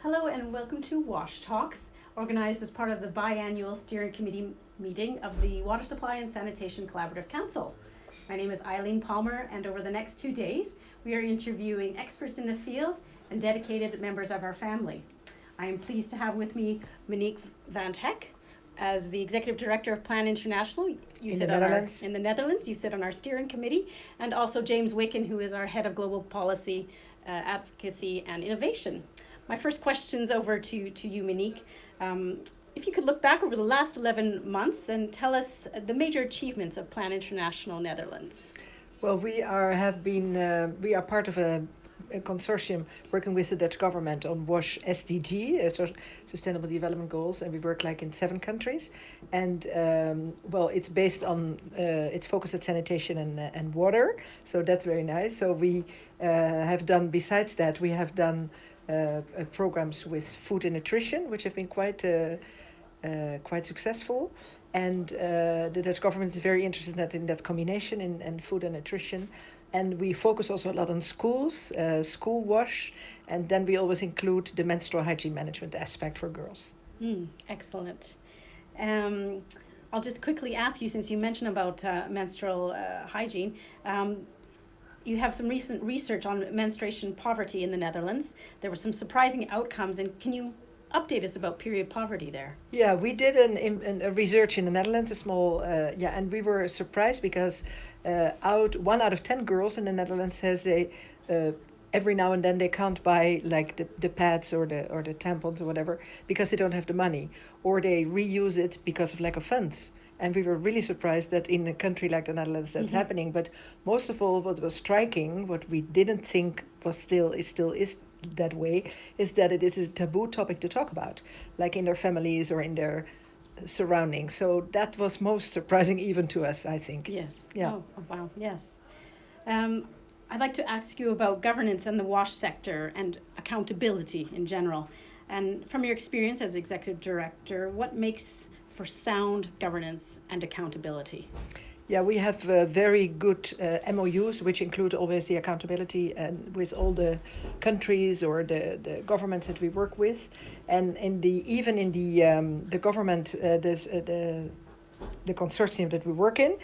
Hello and welcome to WASH Talks, organized as part of the biannual steering committee meeting of the Water Supply and Sanitation Collaborative Council. My name is Eileen Palmer, and over the next 2 days, we are interviewing experts in the field and dedicated members of our family. I am pleased to have with me Monique Van't Hek as the Executive Director of Plan International. You sit in the Netherlands. You sit on our steering committee, and also James Wicken, who is our Head of Global Policy, Advocacy and Innovation. My first question's over to you, Monique. If you could look back over the last 11 months and tell us the major achievements of Plan International Netherlands. Well, we are part of a consortium working with the Dutch government on WASH SDG, so Sustainable Development Goals, and we work in 7 countries. And it's based on its focus at sanitation and water, so that's very nice. So we have done, besides that, we have done programs with food and nutrition, which have been quite successful. And the Dutch government is very interested in that combination in food and nutrition. And we focus also a lot on schools, school wash, and then we always include the menstrual hygiene management aspect for girls. Excellent. I'll just quickly ask you, since you mentioned about menstrual hygiene, you have some recent research on menstruation poverty in the Netherlands. There were some surprising outcomes, and can you update us about period poverty there? Yeah, we did a research in the Netherlands, a small, and we were surprised because 1 out of 10 girls in the Netherlands says every now and then they can't buy the pads or the tampons or whatever because they don't have the money, or they reuse it because of lack of funds. And we were really surprised that in a country like the Netherlands that's happening. But most of all, what was striking, what we didn't think was still is that way, is that it is a taboo topic to talk about, like in their families or in their surroundings. So that was most surprising even to us, I think. Yes. Yeah. Oh, wow. Yes. I'd like to ask you about governance in the WASH sector and accountability in general. And from your experience as Executive Director, what makes for sound governance and accountability? Yeah, we have very good MOUs, which include always the accountability and with all the countries or the governments that we work with, and even in the government, the consortium that we work in.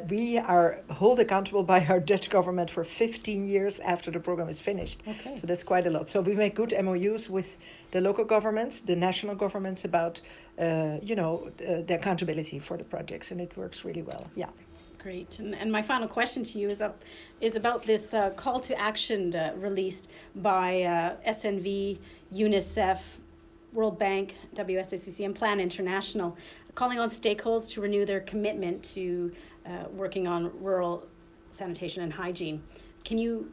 We are held accountable by our Dutch government for 15 years after the program is finished. Okay. So that's quite a lot. So we make good MOUs with the local governments, the national governments about, the accountability for the projects, and it works really well. Yeah. Great. And my final question to you is about this call to action released by SNV, UNICEF, World Bank, WSSCC, and Plan International, calling on stakeholders to renew their commitment to working on rural sanitation and hygiene. Can you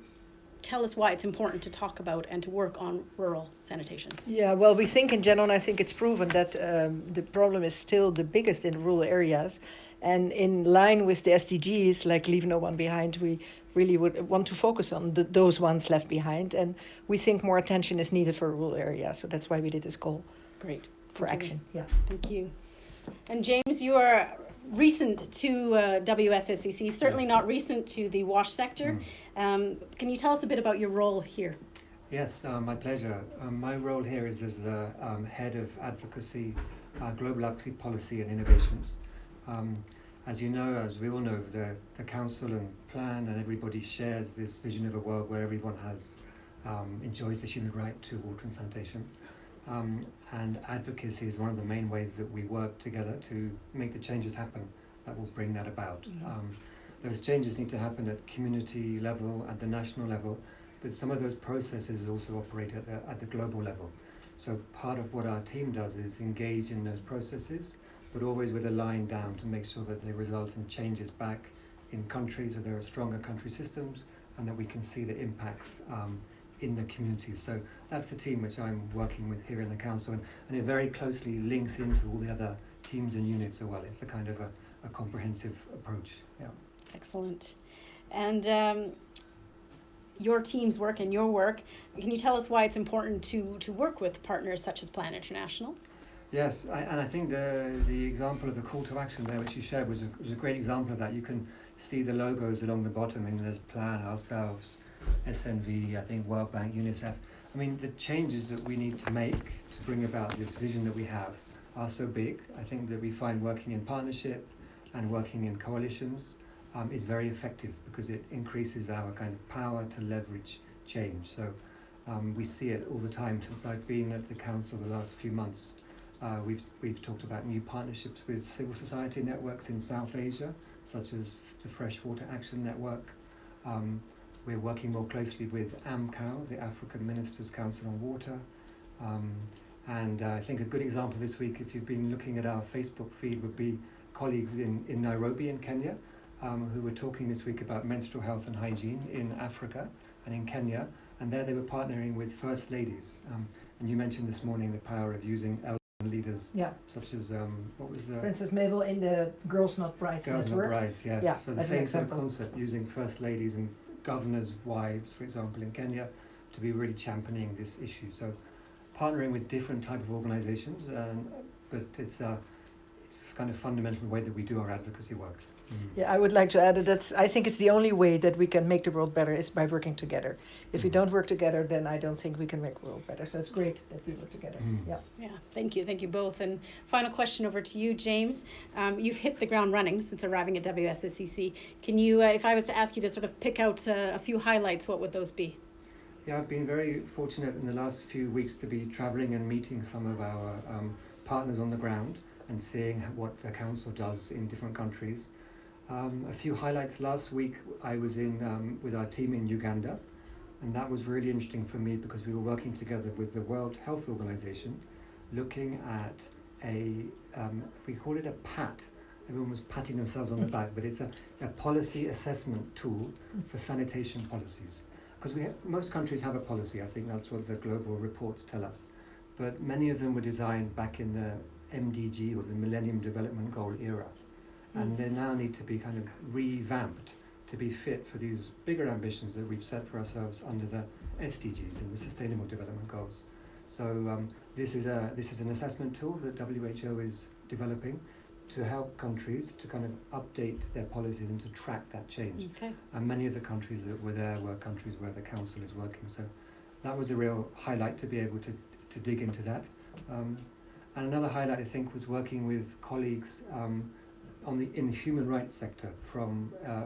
tell us why it's important to talk about and to work on rural sanitation? Yeah, well, we think in general, and I think it's proven that the problem is still the biggest in rural areas. And in line with the SDGs, like Leave No One Behind, we really would want to focus on those ones left behind. And we think more attention is needed for rural areas. So that's why we did this call. Great. For action. Yeah. Thank you. And James, you are recent to WSSCC, certainly Yes. not recent to the WASH sector. Can you tell us a bit about your role here? Yes, my pleasure. My role here is as the Head of Advocacy, Global Advocacy Policy and Innovations. As you know, as we all know, the Council and Plan and everybody shares this vision of a world where everyone enjoys the human right to water and sanitation. And advocacy is one of the main ways that we work together to make the changes happen that will bring that about. Those changes need to happen at community level, at the national level, but some of those processes also operate at the global level. So part of what our team does is engage in those processes, but always with a line down to make sure that they result in changes back in countries, or there are stronger country systems, and that we can see the impacts in the community. So that's the team which I'm working with here in the council, and it very closely links into all the other teams and units as well. It's a kind of a comprehensive approach. Yeah. Excellent. And your team's work and your work, can you tell us why it's important to work with partners such as Plan International? Yes, and I think the example of the call to action there, which you shared, was a great example of that. You can see the logos along the bottom, and there's Plan, ourselves, SNV, I think World Bank, UNICEF, I mean, the changes that we need to make to bring about this vision that we have are so big. I think that we find working in partnership and working in coalitions is very effective because it increases our kind of power to leverage change. So we see it all the time since I've been at the council the last few months. We've talked about new partnerships with civil society networks in South Asia, such as the Freshwater Action Network. We're working more closely with AMCOW, the African Ministers' Council on Water. And I think a good example this week, if you've been looking at our Facebook feed, would be colleagues in Nairobi in Kenya, who were talking this week about menstrual health and hygiene in Africa and in Kenya. And there they were partnering with first ladies. And you mentioned this morning the power of using elder leaders, such as, what was the... Princess Mabel in the Girls Not Brides Girls network. Not Brides, yes. Yeah, so the as an same sort of example. concept, using first ladies and governors' wives, for example, in Kenya, to be really championing this issue. So partnering with different type of organizations, but it's kind of fundamental way that we do our advocacy work. Yeah, I would like to add that I think it's the only way that we can make the world better is by working together. If we don't work together, then I don't think we can make the world better. So it's great that we work together. Yeah, thank you both. And final question over to you, James. You've hit the ground running since arriving at WSSCC. Can you, if I was to ask you to sort of pick out a few highlights, what would those be? Yeah, I've been very fortunate in the last few weeks to be travelling and meeting some of our partners on the ground and seeing what the council does in different countries. A few highlights. Last week I was in with our team in Uganda, and that was really interesting for me because we were working together with the World Health Organization looking at we call it a PAT. Everyone was patting themselves on the back, but it's a policy assessment tool for sanitation policies. Because most countries have a policy, I think that's what the global reports tell us. But many of them were designed back in the MDG or the Millennium Development Goal era. And they now need to be kind of revamped to be fit for these bigger ambitions that we've set for ourselves under the SDGs and the Sustainable Development Goals. So this is an assessment tool that WHO is developing to help countries to kind of update their policies and to track that change. Okay. And many of the countries that were there were countries where the council is working. So that was a real highlight to be able to dig into that. And another highlight I think was working with colleagues in the human rights sector.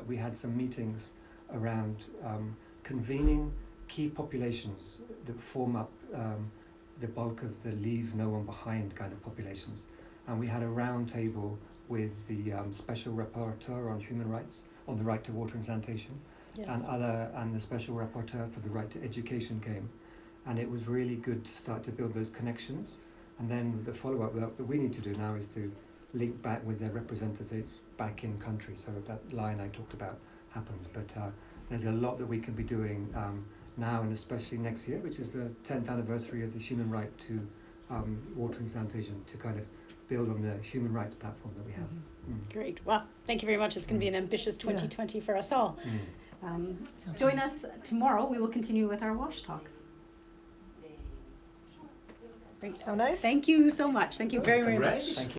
We had some meetings around convening key populations that form up the bulk of the leave no one behind kind of populations. And we had a round table with the Special Rapporteur on Human Rights, on the right to water and sanitation, and the Special Rapporteur for the right to education came. And it was really good to start to build those connections. And then the follow-up work that we need to do now is to link back with their representatives back in country, so that line I talked about happens. But there's a lot that we can be doing now and especially next year, which is the 10th anniversary of the human right to water and sanitation, to kind of build on the human rights platform that we have. Great. Well, thank you very much. It's going to be an ambitious 2020 for us all. Join us tomorrow. We will continue with our WASH talks. Great. So nice. Thank you so much. Thank you very, very much. Thank you.